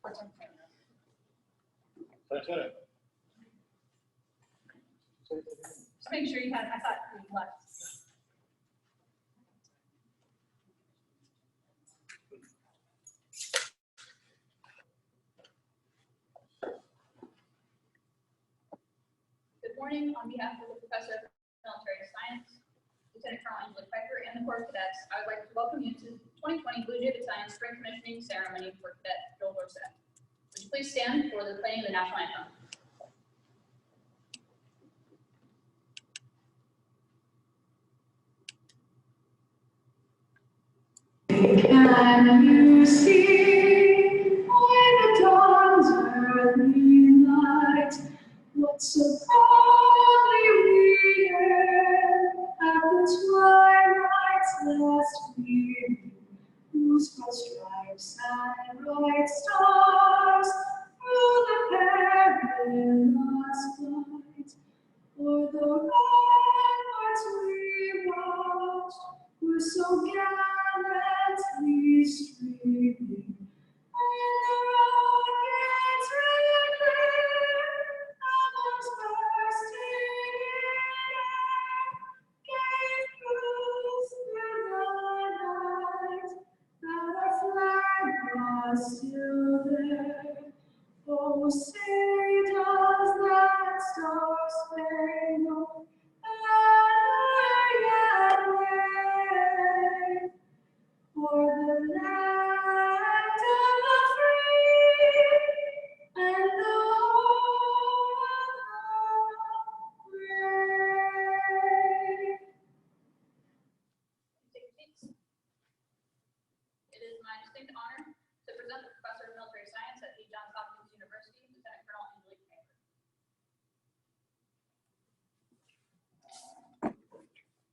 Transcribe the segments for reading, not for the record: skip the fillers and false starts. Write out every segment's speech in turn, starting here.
Lieutenant. Just make sure you had, I thought we left. Good morning. On behalf of the Professor of Military Science, Lieutenant Colonel Angela Piper, and the Corps of Cadets, I would like to welcome you to the 2020 Blue Jay Battalion Spring Commissioning Ceremony for Cadet Joel Dorsett. Would you please stand for the playing of the National Anthem? Can you see by the dawn's early light what so proudly we hailed at the twilight's last gleaming, whose broad stripes and bright stars through the perilous flight, for the ramparts we watched were so gallantly streaming, and the rockets red glare, albums bursting in air, gave proof through the night that our flag was still there. Oh, say does that star-spangled banner yet wave for the land of the free and the home of the brave? It is my distinct honor to present the Professor of Military Science at the Johns Hopkins University, Lieutenant Colonel Angela Piper.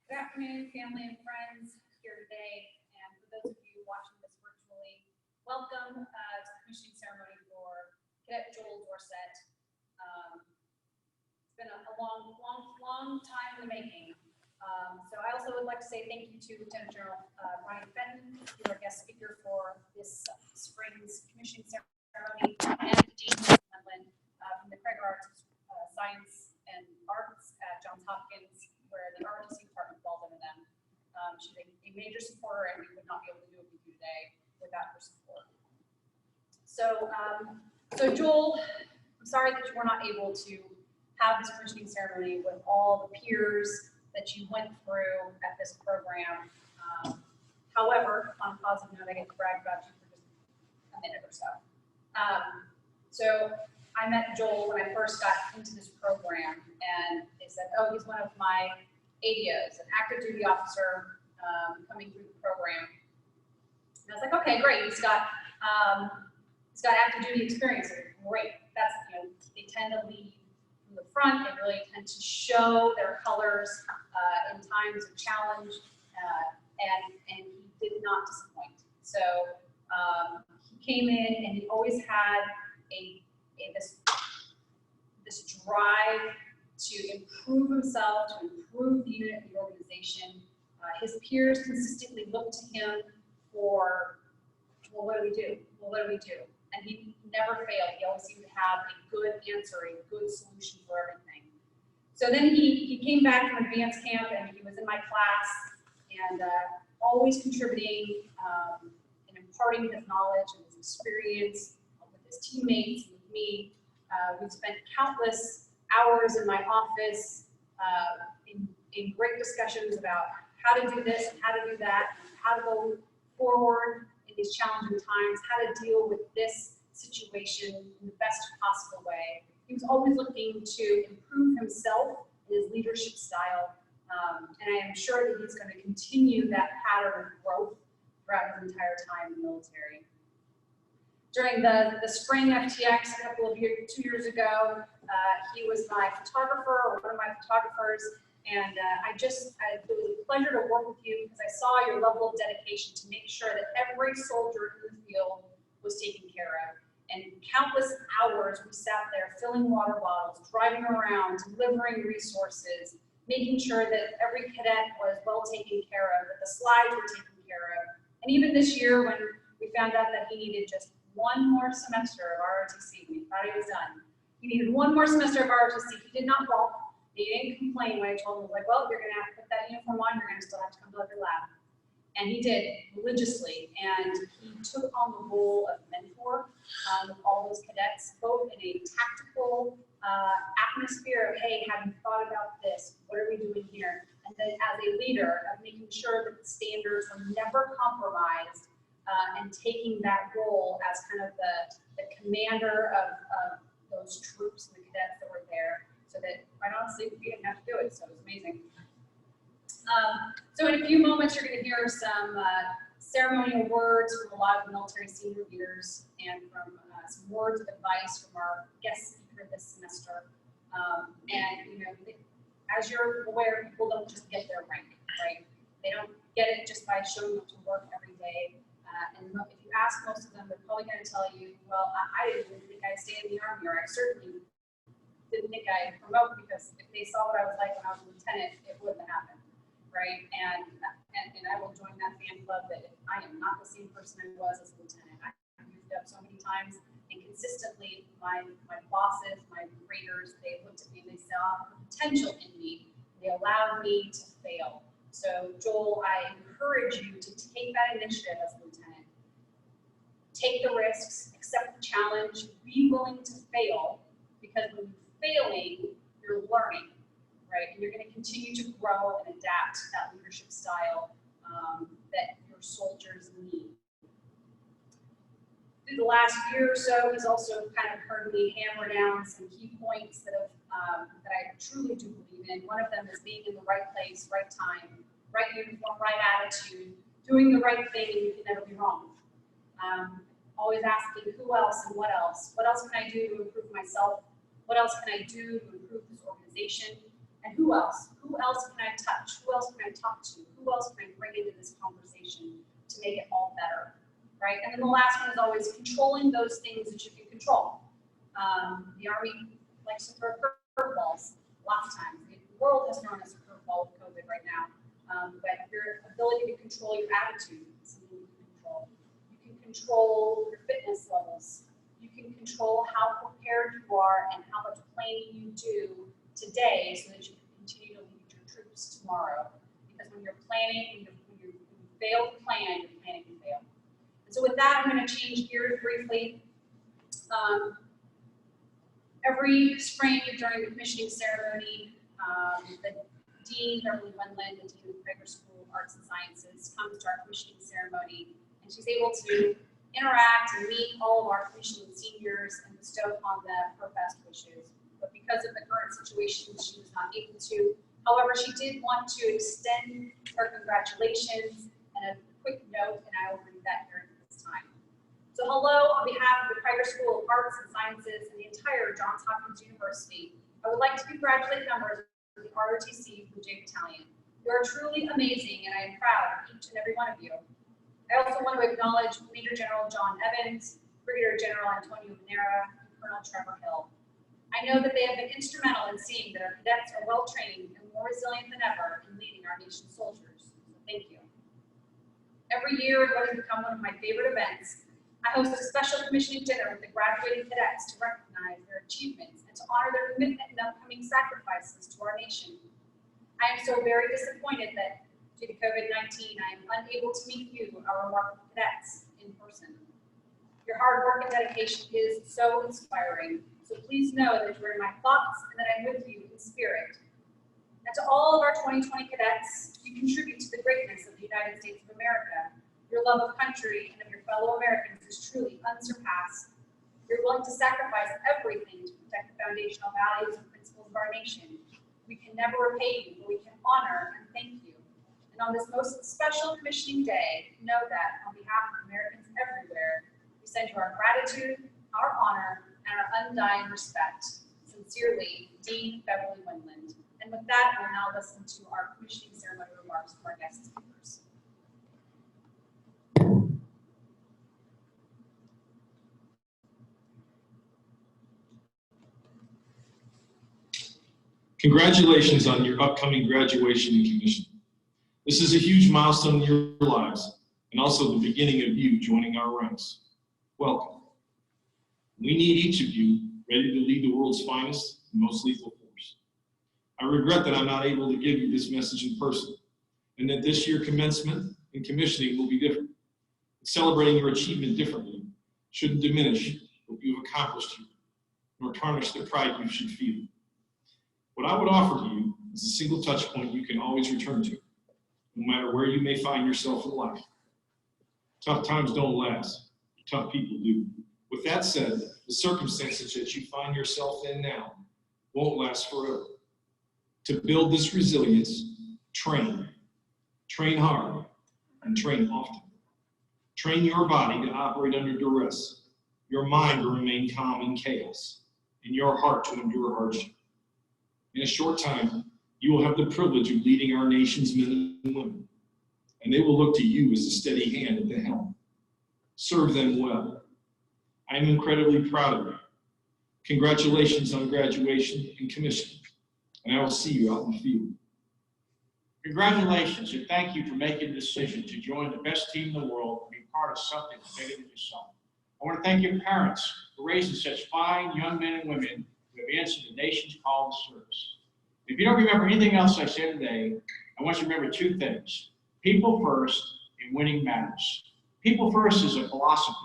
Good afternoon, family and friends here today, and for those of you watching this virtually, welcome to the commissioning ceremony for Cadet Joel Dorsett. It's been a long time in the making. So I also would like to say thank you to Lieutenant General Ryan Fenton, who's our guest speaker for this spring's commissioning ceremony, and Dean Medlin from the Craig Arts Science and Arts at Johns Hopkins, where the ROTC department falls under them. She's a major supporter, and we would not be able to do what we do today without her support. So, so Joel, I'm sorry that you were not able to have this commissioning ceremony with all the peers that you went through at this program. However, on a positive note, I get to brag about you for just a minute or so. So I met Joel when I first got into this program, and they said, oh, he's one of my ADOs, an active duty officer coming through the program. And I was like, okay, great. He's got active duty experience. Great. That's, you know, they tend to lead from the front. They really tend to show their colors in times of challenge, and he did not disappoint. So he came in, and he always had this drive to improve himself, to improve the unit and the organization. His peers consistently looked to him for, well, what do we do? Well, what do we do? And he never failed. He always seemed to have a good answer, a good solution for everything. So then he came back from advanced camp, and he was in my class, and always contributing and imparting his knowledge and his experience with his teammates and with me. We spent countless hours in my office in great discussions about how to do this and how to do that, and how to go forward in these challenging times, how to deal with this situation in the best possible way. He was always looking to improve himself and his leadership style, and I am sure that he's going to continue that pattern of growth throughout his entire time in the military. During the spring FTX a couple of years, 2 years ago, he was my photographer, or one of my photographers, and it was a pleasure to work with you because I saw your level of dedication to make sure that every soldier in the field was taken care of. And countless hours we sat there filling water bottles, driving around, delivering resources, making sure that every cadet was well taken care of, that the slides were taken care of. And even this year when we found out that he needed just one more semester of ROTC when he thought he was done. He needed one more semester of ROTC. He did not balk. He didn't complain when I told him, like, well, you're going to have to put that uniform on. You're going to still have to come to your lab. And he did religiously. And he took on the role of mentor with all those cadets, both in a tactical atmosphere of, hey, have you thought about this? What are we doing here? And then as a leader of making sure that the standards were never compromised and taking that role as kind of the commander of those troops and the cadets that were there, so that, quite honestly, we didn't have to do it, so it was amazing. So in a few moments, you're going to hear some ceremonial words from a lot of military senior leaders and from some words of advice from our guest speaker this semester. And, you know, as you're aware, people don't just get their rank, right? They don't get it just by showing up to work every day. And if you ask most of them, they're probably going to tell you, well, I didn't think I'd stay in the Army, or I certainly didn't think I'd promote, because if they saw what I was like when I was a lieutenant, it wouldn't have happened, right? And I will join that fan club that I am not the same person I was as a lieutenant. I moved up so many times, and consistently my bosses, my graders, they looked at me and they saw the potential in me. They allowed me to fail. So Joel, I encourage you to take that initiative as a lieutenant. Take the risks, accept the challenge, be willing to fail, because when you're failing, you're learning, right? And you're going to continue to grow and adapt that leadership style that your soldiers need. Through the last year or so, he's also kind of heard me hammer down some key points that I truly do believe in. One of them is being in the right place, right time, right uniform, right attitude, doing the right thing, and you can never be wrong. Always asking who else and what else. What else can I do to improve myself? What else can I do to improve this organization? And who else? Who else can I touch? Who else can I talk to? Who else can I bring into this conversation to make it all better? Right? And then the last one is always controlling those things that you can control. The Army likes to throw curveballs lots of times. The world has thrown us a curveball with COVID right now. But your ability to control your attitude is something you can control. You can control your fitness levels. You can control how prepared you are and how much planning you do today, so that you can continue to lead your troops tomorrow. Because when you're planning, when you fail to plan, your planning can fail. And so with that, I'm going to change gears briefly. Every spring during the commissioning ceremony, the Dean, Beverly Wendland, the Dean of the Prager School of Arts and Sciences, comes to our commissioning ceremony, and she's able to interact and meet all of our commissioning seniors and bestow upon them her best wishes. But because of the current situation, she was not able to. However, she did want to extend her congratulations and a quick note, and I will read that here at this time. So hello, on behalf of the Prager School of Arts and Sciences and the entire Johns Hopkins University, I would like to congratulate members of the ROTC Blue Jay Battalion. You are truly amazing, and I am proud of each and every one of you. I also want to acknowledge Major General John Evans, Brigadier General Antonio Manera, and Colonel Trevor Hill. I know that they have been instrumental in seeing that our cadets are well trained and more resilient than ever in leading our nation's soldiers. So thank you. Every year, what has become one of my favorite events, I host a special commissioning dinner with the graduating cadets to recognize their achievements and to honor their commitment and upcoming sacrifices to our nation. I am so very disappointed that due to COVID-19, I am unable to meet you, our remarkable cadets, in person. Your hard work and dedication is so inspiring, so please know that you're in my thoughts and that I'm with you in spirit. And to all of our 2020 cadets, you contribute to the greatness of the United States of America. Your love of country and of your fellow Americans is truly unsurpassed. You're willing to sacrifice everything to protect the foundational values and principles of our nation. We can never repay you, but we can honor and thank you. And on this most special commissioning day, know that on behalf of Americans everywhere, we send you our gratitude, our honor, and our undying respect. Sincerely, Dean Beverly Wendland. And with that, we'll now listen to our commissioning ceremony remarks from our guest speakers. Congratulations on your upcoming graduation and commission. This is a huge milestone in your lives and also the beginning of you joining our ranks. Welcome. We need each of you ready to lead the world's finest and most lethal force. I regret that I'm not able to give you this message in person, and that this year commencement and commissioning will be different. Celebrating your achievement differently shouldn't diminish what you've accomplished here, nor tarnish the pride you should feel. What I would offer to you is a single touch point you can always return to, no matter where you may find yourself in life. Tough times don't last, tough people do. With that said, the circumstances that you find yourself in now won't last forever. To build this resilience, train hard, and train often. Train your body to operate under duress, your mind to remain calm in chaos, and your heart to endure hardship. In a short time, you will have the privilege of leading our nation's men and women, and they will look to you as a steady hand at the helm. Serve them well. I am incredibly proud of you. Congratulations on graduation and commissioning, and I will see you out in the field. Congratulations, and thank you for making the decision to join the best team in the world and be part of something bigger than yourself. I want to thank your parents for raising such fine young men and women who have answered the nation's call to service. If you don't remember anything else I said today, I want you to remember two things: people first and winning matters. People first is a philosophy.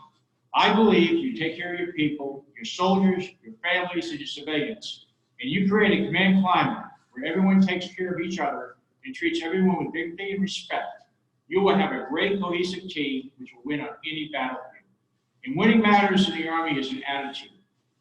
I believe you take care of your people, your soldiers, your families, and your civilians, and you create a command climate where everyone takes care of each other and treats everyone with dignity and respect, you will have a great cohesive team which will win on any battlefield. And winning matters in the Army is an attitude.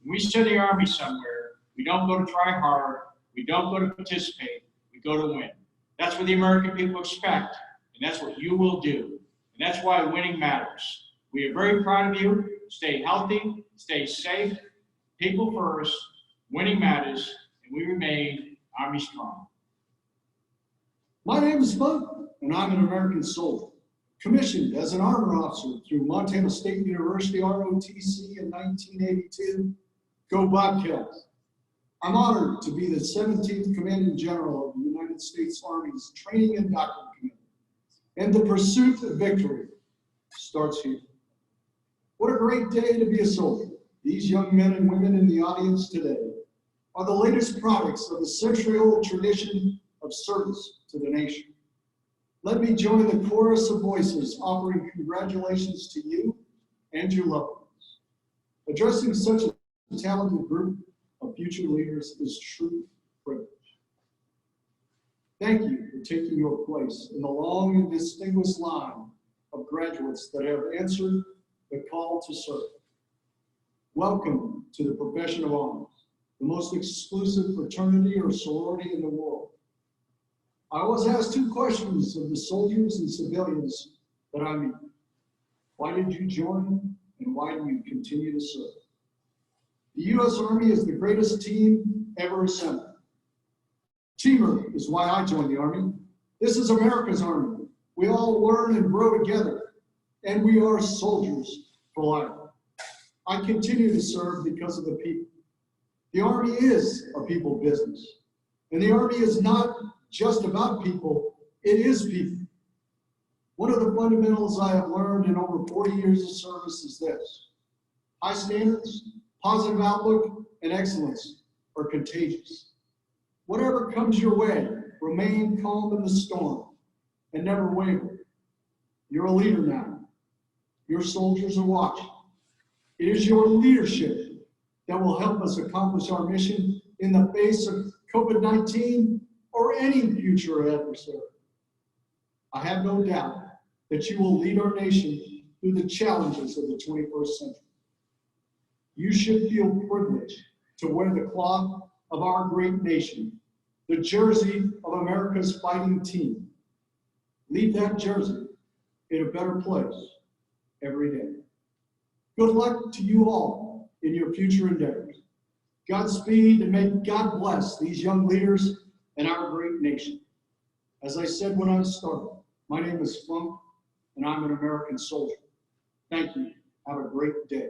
When we send the Army somewhere, we don't go to try hard, we don't go to participate, we go to win. That's what the American people expect, and that's what you will do. And that's why winning matters. We are very proud of you. Stay healthy, stay safe, people first, winning matters, and we remain Army strong. My name is Bud, and I'm an American soldier, commissioned as an armor officer through Montana State University ROTC in 1982. Go Bobcats! I'm honored to be the 17th Commanding General of the United States Army's Training and Doctrine Committee, and the pursuit of victory starts here. What a great day to be a soldier. These young men and women in the audience today are the latest products of a century-old tradition of service to the nation. Let me join the chorus of voices offering congratulations to you and your loved ones. Addressing such a talented group of future leaders is true privilege. Thank you for taking your place in the long and distinguished line of graduates that have answered the call to serve. Welcome to the profession of arms, the most exclusive fraternity or sorority in the world. I always ask two questions of the soldiers and civilians that I meet. Why did you join, and why do you continue to serve? The U.S. Army is the greatest team ever assembled. Teamwork is why I joined the Army. This is America's Army. We all learn and grow together, and we are soldiers for life. I continue to serve because of the people. The Army is a people business, and the Army is not just about people, it is people. One of the fundamentals I have learned in over 40 years of service is this: high standards, positive outlook, and excellence are contagious. Whatever comes your way, remain calm in the storm and never waver. You're a leader now. Your soldiers are watching. It is your leadership that will help us accomplish our mission in the face of COVID-19 or any future adversary. I have no doubt that you will lead our nation through the challenges of the 21st century. You should feel privileged to wear the cloth of our great nation, the jersey of America's fighting team. Leave that jersey in a better place every day. Good luck to you all in your future endeavors. Godspeed, and may God bless these young leaders and our great nation. As I said when I started, my name is Funk, and I'm an American soldier. Thank you. Have a great day.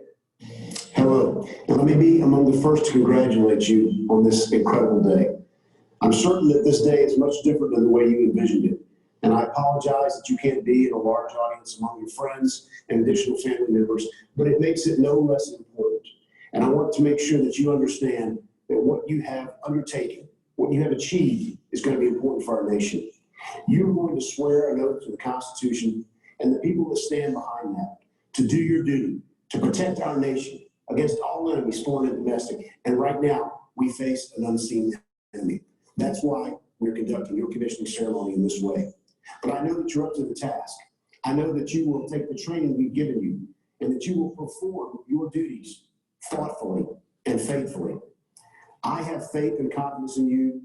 Hello, and let me be among the first to congratulate you on this incredible day. I'm certain that this day is much different than the way you envisioned it, and I apologize that you can't be in a large audience among your friends and additional family members, but it makes it no less important. And I want to make sure that you understand that what you have undertaken, what you have achieved, is going to be important for our nation. You're going to swear an oath to the Constitution and the people that stand behind that to do your duty, to protect our nation against all enemies, foreign and domestic. And right now, we face an unseen enemy. That's why we're conducting your commissioning ceremony in this way. But I know that you're up to the task. I know that you will take the training we've given you and that you will perform your duties thoughtfully and faithfully. I have faith and confidence in you,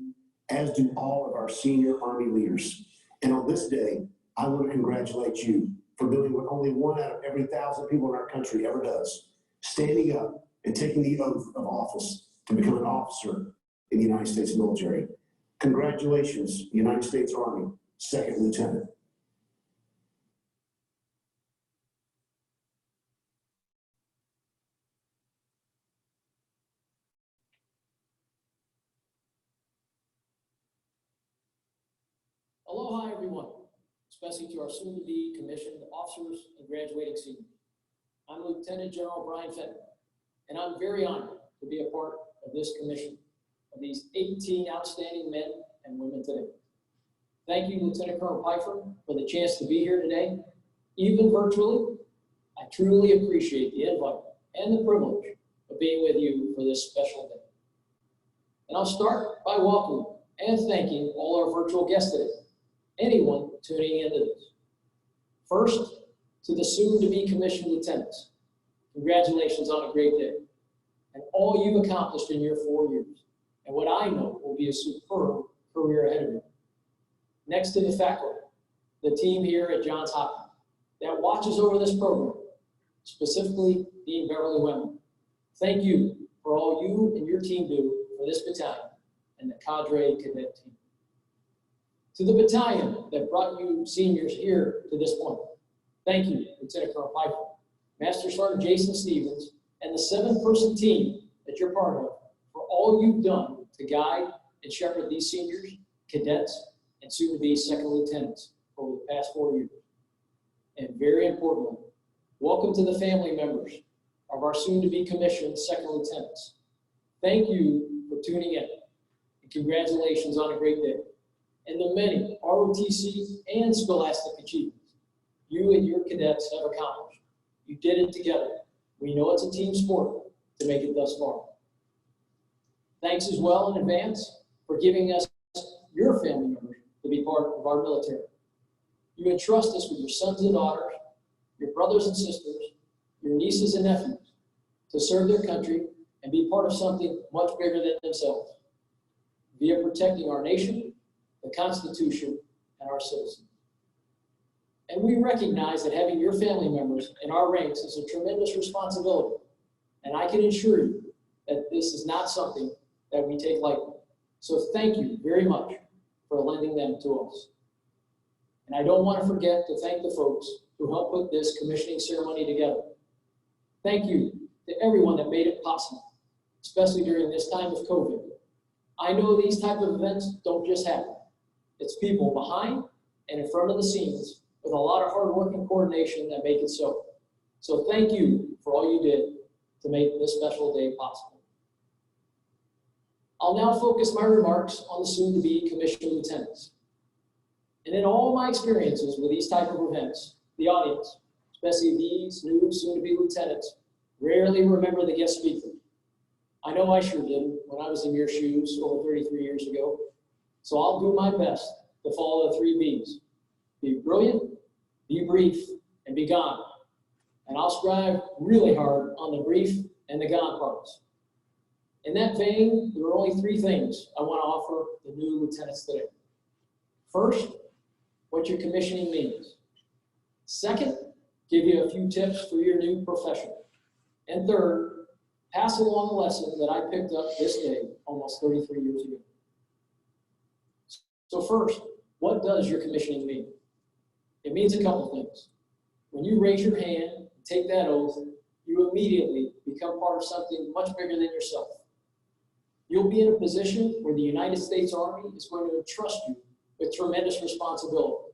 as do all of our senior Army leaders. And on this day, I want to congratulate you for doing what only 1 out of every 1,000 people in our country ever does, standing up and taking the oath of office to become an officer in the United States military. Congratulations, United States Army, Second Lieutenant. Aloha, everyone, especially to our soon-to-be commissioned officers and graduating seniors. I'm Lieutenant General Brian Fenton, and I'm very honored to be a part of this commission of these 18 outstanding men and women today. Thank you, Lieutenant Colonel Pfeiffer, for the chance to be here today, even virtually. I truly appreciate the invite and the privilege of being with you for this special day. And I'll start by welcoming and thanking all our virtual guests today, anyone tuning into this. First, to the soon-to-be commissioned lieutenants, congratulations on a great day and all you've accomplished in your 4 years, and what I know will be a superb career ahead of you. Next to the faculty, the team here at Johns Hopkins that watches over this program, specifically Dean Beverly Wemmer. Thank you for all you and your team do for this battalion and the cadre cadet team. To the battalion that brought you seniors here to this point, thank you, Lieutenant Colonel Pfeiffer, Master Sergeant Jason Stevens, and the 7-person team that you're part of for all you've done to guide and shepherd these seniors, cadets, and soon-to-be second lieutenants over the past 4 years. And very importantly, welcome to the family members of our soon-to-be commissioned second lieutenants. Thank you for tuning in, and congratulations on a great day. And the many ROTC and scholastic achievements you and your cadets have accomplished. You did it together. We know it's a team sport to make it thus far. Thanks as well in advance for giving us your family members to be part of our military. You entrust us with your sons and daughters, your brothers and sisters, your nieces and nephews to serve their country and be part of something much bigger than themselves via protecting our nation, the Constitution, and our citizens. And we recognize that having your family members in our ranks is a tremendous responsibility. And I can assure you that this is not something that we take lightly. So thank you very much for lending them to us. And I don't want to forget to thank the folks who helped put this commissioning ceremony together. Thank you to everyone that made it possible, especially during this time of COVID. I know these type of events don't just happen. It's people behind and in front of the scenes with a lot of hard work and coordination that make it so. So thank you for all you did to make this special day possible. I'll now focus my remarks on the soon-to-be commissioned lieutenants. And in all my experiences with these type of events, the audience, especially these new soon-to-be lieutenants, rarely remember the guest speaker. I know I sure didn't when I was in your shoes over 33 years ago. So I'll do my best to follow the 3 B's. Be brilliant, be brief, and be gone. And I'll strive really hard on the brief and the gone parts. In that vein, there are only 3 things I want to offer the new lieutenants today. First, what your commissioning means. Second, give you a few tips for your new profession. And third, pass along a lesson that I picked up this day almost 33 years ago. So first, what does your commissioning mean? It means a couple things. When you raise your hand and take that oath, you immediately become part of something much bigger than yourself. You'll be in a position where the United States Army is going to entrust you with tremendous responsibility,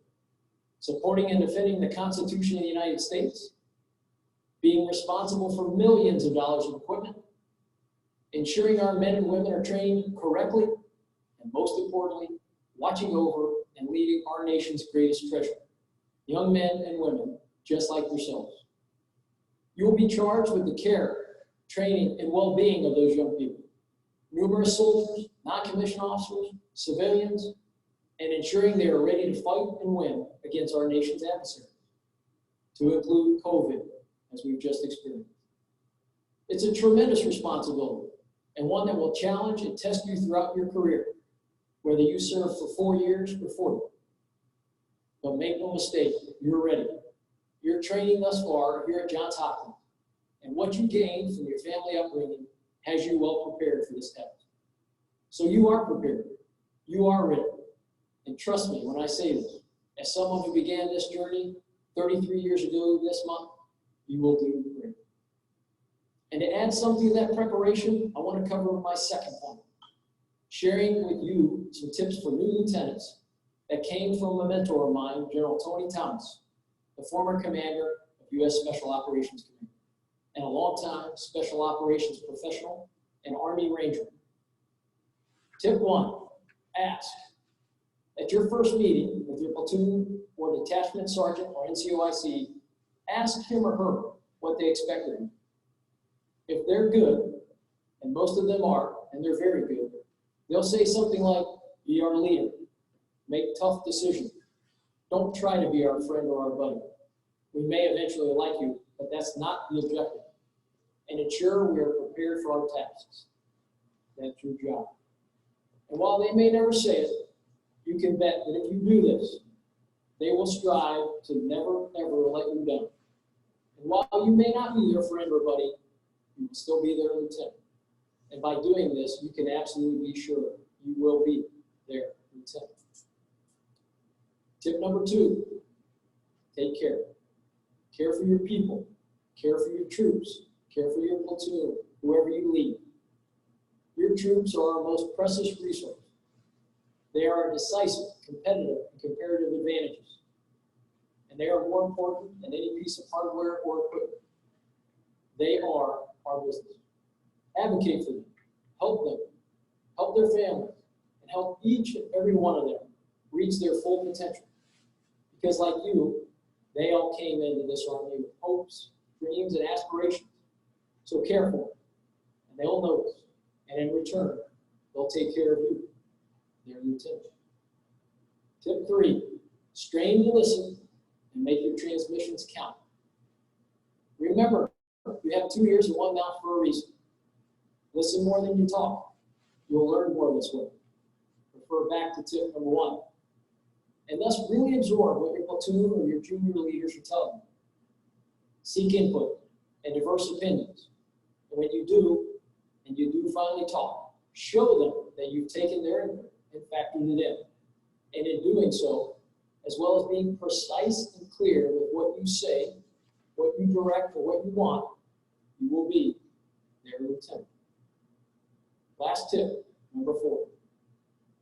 supporting and defending the Constitution of the United States, being responsible for millions of dollars of equipment, ensuring our men and women are trained correctly, and most importantly, watching over and leading our nation's greatest treasure, young men and women just like yourselves. You will be charged with the care, training, and well-being of those young people, numerous soldiers, non-commissioned officers, civilians, and ensuring they are ready to fight and win against our nation's adversaries, to include COVID, as we've just experienced. It's a tremendous responsibility, and one that will challenge and test you throughout your career, whether you serve for 4 years or 40. But make no mistake, you're ready. Your training thus far here at Johns Hopkins and what you gained from your family upbringing has you well prepared for this task. So you are prepared. You are ready. And trust me when I say this, as someone who began this journey 33 years ago this month, you will do great. And to add something to that preparation, I want to cover my second point, sharing with you some tips for new lieutenants that came from a mentor of mine, General Tony Thomas, the former commander of U.S. Special Operations Command, and a longtime special operations professional and Army Ranger. Tip 1, ask. At your first meeting with your platoon or detachment sergeant or NCOIC, ask him or her what they expect of you. If they're good, and most of them are, and they're very good, they'll say something like, be our leader, make tough decisions. Don't try to be our friend or our buddy. We may eventually like you, but that's not the objective. And ensure we are prepared for our tasks. That's your job. And while they may never say it, you can bet that if you do this, they will strive to never, ever let you down. And while you may not be their friend or buddy, you will still be their lieutenant. And by doing this, you can absolutely be sure you will be their lieutenant. Tip number 2, take care. Care for your people, care for your troops, care for your platoon, whoever you lead. Your troops are our most precious resource. They are our decisive, competitive, and comparative advantages. And they are more important than any piece of hardware or equipment. They are our business. Advocate for them, help their families, and help each and every one of them reach their full potential. Because like you, they all came into this Army with hopes, dreams, and aspirations. So care for them, and they'll notice. And in return, they'll take care of you, their lieutenant. Tip 3, strain to listen and make your transmissions count. Remember, you have 2 ears and 1 mouth for a reason. Listen more than you talk. You'll learn more this way. Refer back to tip number 1. And thus really absorb what your platoon or your junior leaders are telling you. Seek input and diverse opinions. And when you do, and you do finally talk, show them that you've taken their input and factored it in. And in doing so, as well as being precise and clear with what you say, what you direct, or what you want, you will be their lieutenant. Last tip, number 4,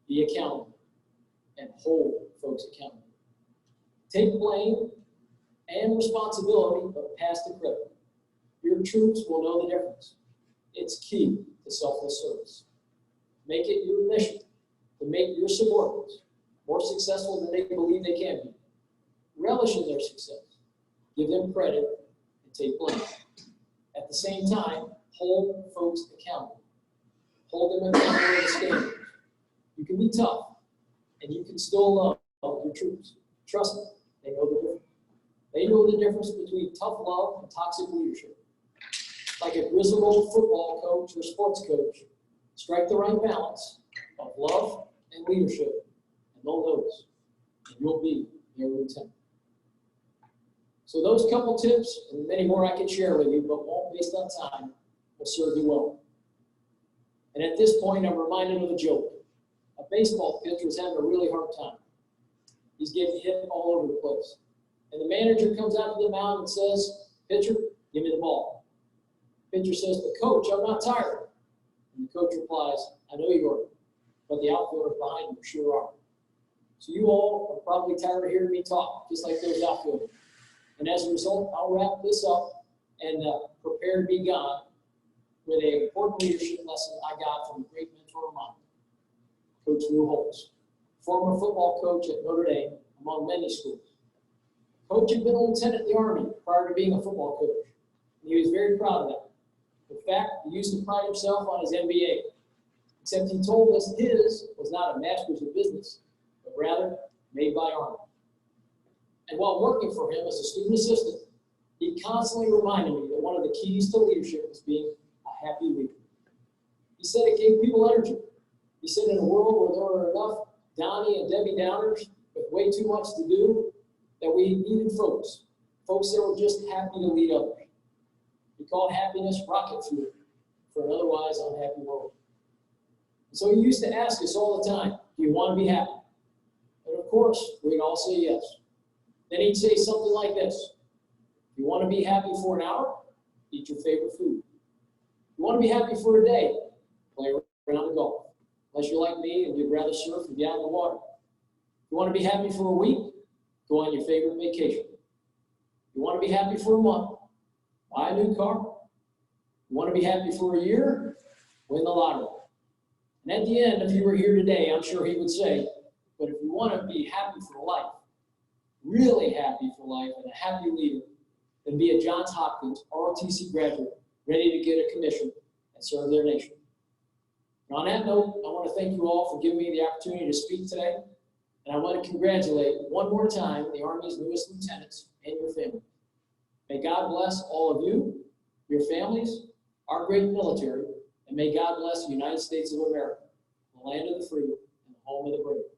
be accountable and hold folks accountable. Take blame and responsibility of past and present. Your troops will know the difference. It's key to selfless service. Make it your mission to make your subordinates more successful than they believe they can be. Relish in their success. Give them credit and take blame. At the same time, hold folks accountable. Hold them accountable to the standards. You can be tough, and you can still love your troops. Trust me, they know the difference. They know the difference between tough love and toxic leadership. Like a grizzled old football coach or sports coach, strike the right balance of love and leadership, and they'll notice, and you'll be their lieutenant. So those couple tips, and many more I could share with you, but won't based on time, will serve you well. And at this point, I'm reminded of a joke. A baseball pitcher was having a really hard time. He's getting hit all over the place. And the manager comes out to the mound and says, pitcher, give me the ball. Pitcher says, but coach, I'm not tired. And the coach replies, I know you are, but the outfielders behind you sure are. So you all are probably tired of hearing me talk, just like those outfielders. And as a result, I'll wrap this up and prepare to be gone with an important leadership lesson I got from a great mentor of mine, Coach Lou Holtz, former football coach at Notre Dame, among many schools. Coach had been a lieutenant in the Army prior to being a football coach, and he was very proud of that. In fact, he used to pride himself on his MBA, except he told us his was not a master's of business, but rather made by Army. And while working for him as a student assistant, he constantly reminded me that one of the keys to leadership is being a happy leader. He said it gave people energy. He said in a world where there were enough Donnie and Debbie Downers with way too much to do, that we needed folks that were just happy to lead others. He called happiness rocket fuel for an otherwise unhappy world. And so he used to ask us all the time, do you want to be happy? And of course, we'd all say yes. Then he'd say something like this: if you want to be happy for an hour, eat your favorite food. If you want to be happy for a day, play around the golf. Unless you're like me and you'd rather surf and be out in the water. If you want to be happy for a week, go on your favorite vacation. If you want to be happy for a month, buy a new car. If you want to be happy for a year, win the lottery. And at the end, if you were here today, I'm sure he would say, but if you want to be happy for life, really happy for life and a happy leader, then be a Johns Hopkins ROTC graduate ready to get a commission and serve their nation. And on that note, I want to thank you all for giving me the opportunity to speak today. And I want to congratulate one more time the Army's newest lieutenants and your family. May God bless all of you, your families, our great military, and may God bless the United States of America, the land of the free and the home of the brave.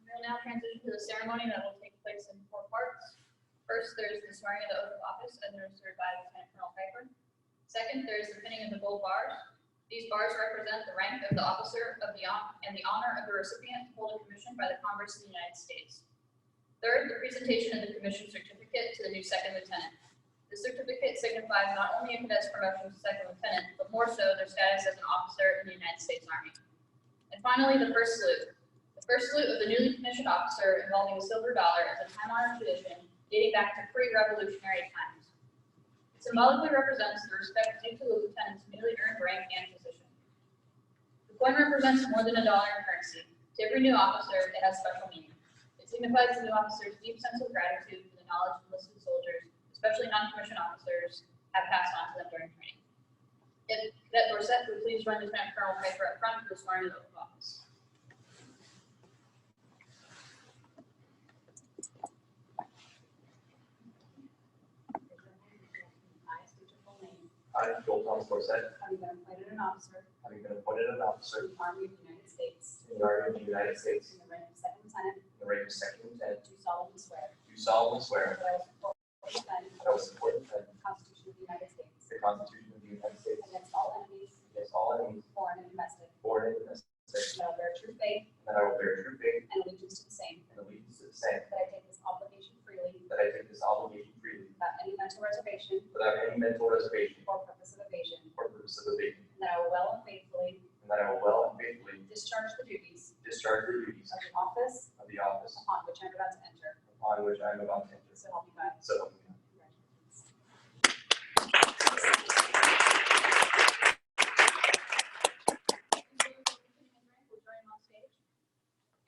We'll now transition to the ceremony that will take place in 4 parts. First, there is the swearing of the oath of office administered by Lieutenant Colonel Piper. Second, there is the pinning of the gold bars. These bars represent the rank of the officer and the honor of the recipient to hold a commission by the Congress of the United States. Third, the presentation of the commission certificate to the new second lieutenant. This certificate signifies not only a cadet's promotion to second lieutenant, but more so their status as an officer in the United States Army. And finally, the first salute. The first salute of the newly commissioned officer involving the silver dollar is a time-honored tradition dating back to pre-revolutionary times. It symbolically represents the respect due to the lieutenant's newly earned rank and position. The coin represents more than $1 in currency. To every new officer, it has special meaning. It signifies the new officer's deep sense of gratitude for the knowledge enlisted soldiers, especially non-commissioned officers, have passed on to them during training. If Cadet Dorsett would please join Lieutenant Colonel Piper up front for the swearing of the oath of office. I, Joel Dorsett, Having been appointed an officer having been appointed an officer in the Army of the United States, in the Army of the United States, in the rank of second lieutenant, in the rank of second lieutenant, do solemnly swear do solemnly swear that I will support and defend that I will support and defend the Constitution of the United States the Constitution of the United States against all enemies, against all enemies, foreign and domestic, foreign and domestic, that I will bear true faith and that I will bear true faith and allegiance to the same, and allegiance to the same, that I take this obligation freely that I take this obligation freely without any mental reservation without any mental reservation or purpose of evasion, or purpose of evasion, and that I will well and faithfully and that I will well and faithfully discharge the duties discharge the duties of the office of the office upon which I'm about to enter. upon which I am about to enter. So help me God. So help me God. Congratulations. Will join him on stage.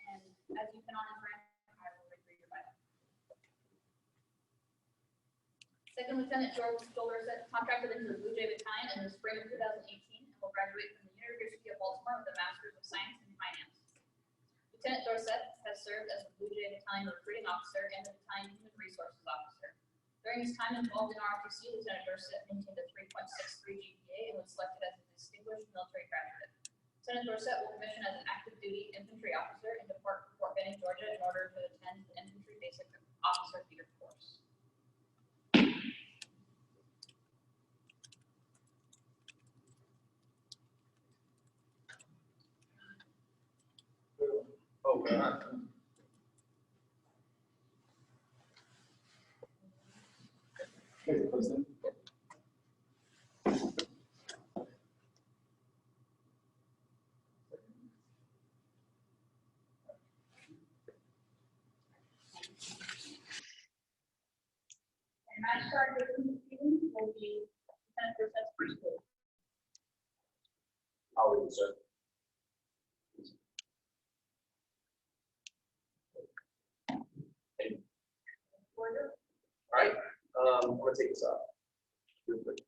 And as you pin on his rank, I will read through your bio. Second Lieutenant Joel Dorsett contracted into the Blue Jay Battalion in the spring of 2018 and will graduate from the University of Baltimore with a Master's of Science in Finance. Lieutenant Dorsett has served as the Blue Jay Battalion Recruiting Officer and the Battalion Human Resources Officer. During his time involved in ROTC, Lieutenant Dorsett maintained a 3.63 GPA and was selected as a distinguished military graduate. Lieutenant Dorsett will commission as an active duty infantry officer and depart for Fort Benning, Georgia in order to attend the Infantry Basic Officer Feeder Course. Oh, God. Okay, President. Sergeant Stevens will be Lieutenant Dorsett's first move. I'll leave, sir. Order. All right, I'm gonna take this off. Real quick.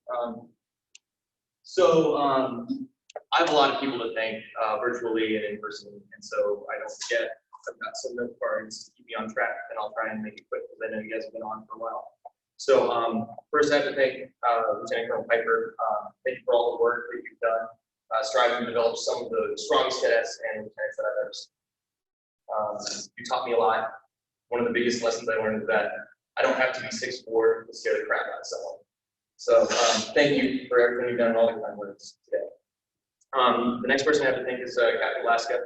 I have a lot of people to thank virtually and in person, and so I don't forget. I've got some note cards to keep me on track, and I'll try and make it quick because I know you guys have been on for a while. So first, I have to thank Lieutenant Colonel Piper. Thank you for all the work that you've done, striving to develop some of the strongest cadets and lieutenants that I've ever seen. You taught me a lot. One of the biggest lessons I learned is that I don't have to be 6'4" to scare the crap out of someone. So thank you for everything you've done and all the kind words today. The next person I have to thank is Captain Alaska.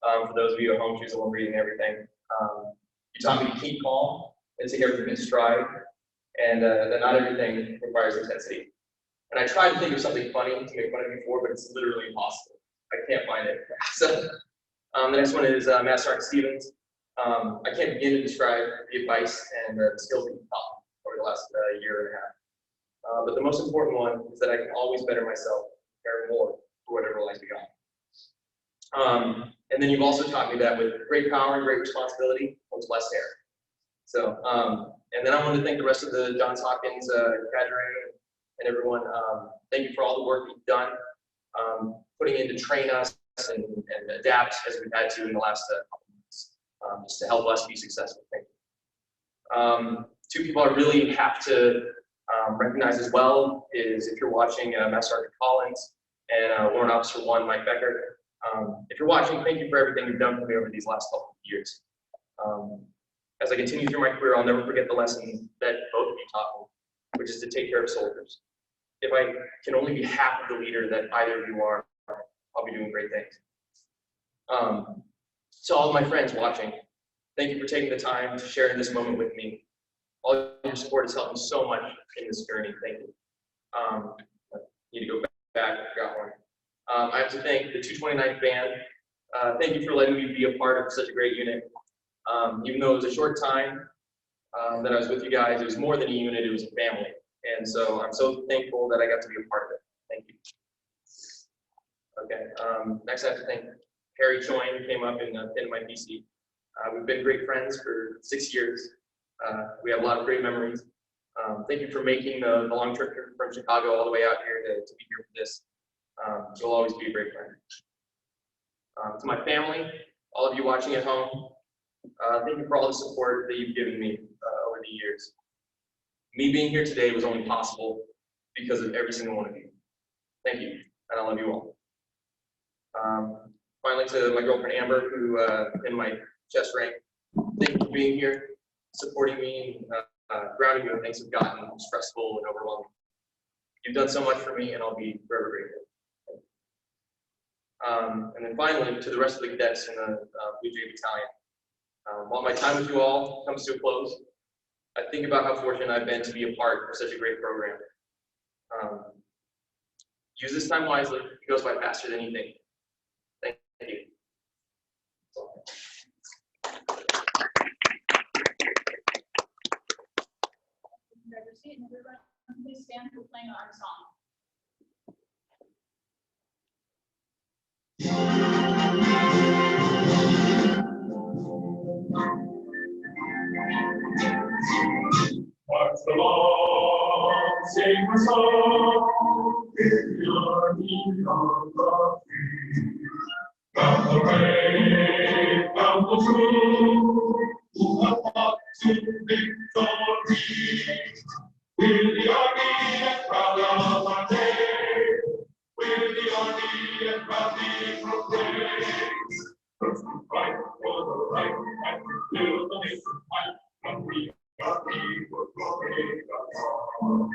For those of you at home, she's the one reading everything. You taught me to keep calm and take everything in stride, and that not everything requires intensity. And I tried to think of something funny to make fun of you for, but it's literally impossible. I can't find it. So the next one is Master Sergeant Stevens. I can't begin to describe the advice and the skills that you've taught over the last year and a half. But the most important one is that I can always better myself, prepare more for whatever lies beyond. And then you've also taught me that with great power and great responsibility comes less hair. So, and then I want to thank the rest of the Johns Hopkins cadre and everyone. Thank you for all the work you've done, putting in to train us and adapt as we've had to in the last couple months, just to help us be successful. Thank you. Two people I really have to recognize as well is if you're watching Master Sergeant Collins and Warrant Officer 1 Mike Becker. If you're watching, thank you for everything you've done for me over these last couple of years. As I continue through my career, I'll never forget the lesson that both of you taught me, which is to take care of soldiers. If I can only be half of the leader that either of you are, I'll be doing great things. So all of my friends watching, thank you for taking the time to share this moment with me. All your support has helped me so much in this journey. Thank you. I need to go back. I forgot one. I have to thank the 229th Band. Thank you for letting me be a part of such a great unit. Even though it was a short time that I was with you guys, it was more than a unit, it was a family. And so I'm so thankful that I got to be a part of it. Thank you. Okay, next I have to thank Harry Choyne, who came up in my PC. We've been great friends for 6 years. We have a lot of great memories. Thank you for making the long trip from Chicago all the way out here to be here for this. You'll always be a great friend. To my family, all of you watching at home, thank you for all the support that you've given me over the years. Me being here today was only possible because of every single one of you. Thank you, and I love you all. Finally, to my girlfriend Amber, who in my chest rank, thank you for being here, supporting me, and grounding me when things have gotten stressful and overwhelming. You've done so much for me, and I'll be forever grateful. And then finally, to the rest of the cadets in the Blue Jay Battalion. While my time with you all comes to a close, I think about how fortunate I've been to be a part of such a great program. Use this time wisely. It goes by faster than you think. Thank you. Grab your seat and everyone, please stand for playing our song. What's the Lord sing a song in the army of the free? From the brave, from the true, who have fought to victory. With the army and proud of our day, with the army and proudly proclaim. First we fight for the right and we build the nation fight, and we are people for glory of God.